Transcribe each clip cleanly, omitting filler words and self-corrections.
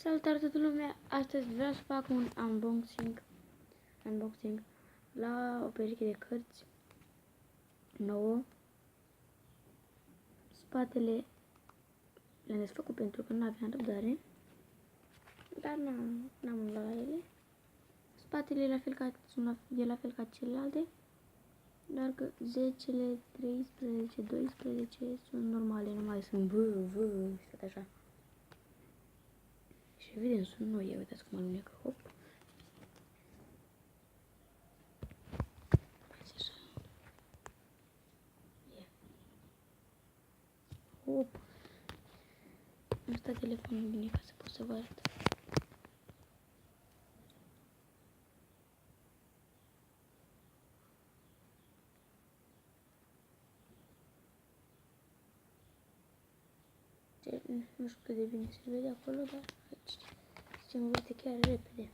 Salutare toată lumea! Astăzi vreau să fac un unboxing la o pereche de cărți nouă. Spatele le-am desfăcut pentru că nu aveam răbdare, dar n-am umblat la ele. Spatele e la fel ca celelalte, doar că 10, 13, 12 sunt normale, nu mai sunt și tot așa. Și evident sunt noi, uitați cum alunecă, hop. Hop. Am stat telefonul bine ca să pot să vă arăt. Nu știu cât de bine se vede acolo, dar aici se învârte chiar repede.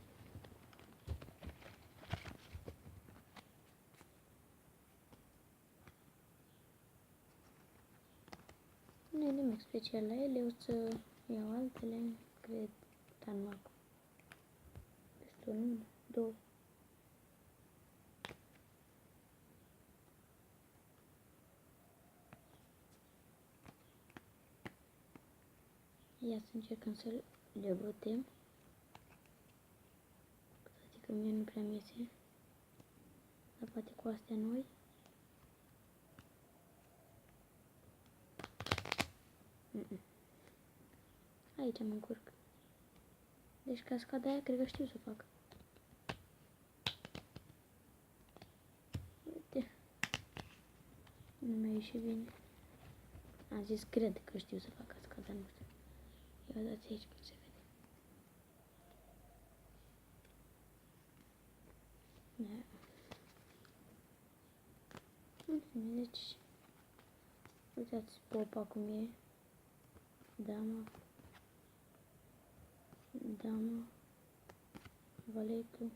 Nu e nimic special la ele, o să iau altele, cred, dar nu acum. Peste 1, 2. Ia să încercăm să le bătem. Că mie nu prea mi-iese. Dar poate cu astea noi. Aici mă încurc. Deci cascada aia cred că știu să fac. Uite. Nu mi-a ieșit bine. Am zis cred că știu să fac cascada, nu știu. Ia dați aici cum se vede. Da. În fine, deci uitați popa cum e. Dama, valetul,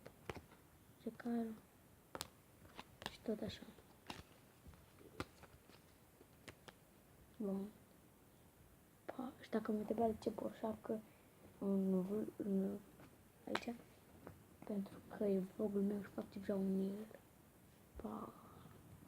cecarul și tot așa. Bun. Și dacă mă întrebați ce poșacă aici, pentru că e vlogul meu și fac deja un el. Pa!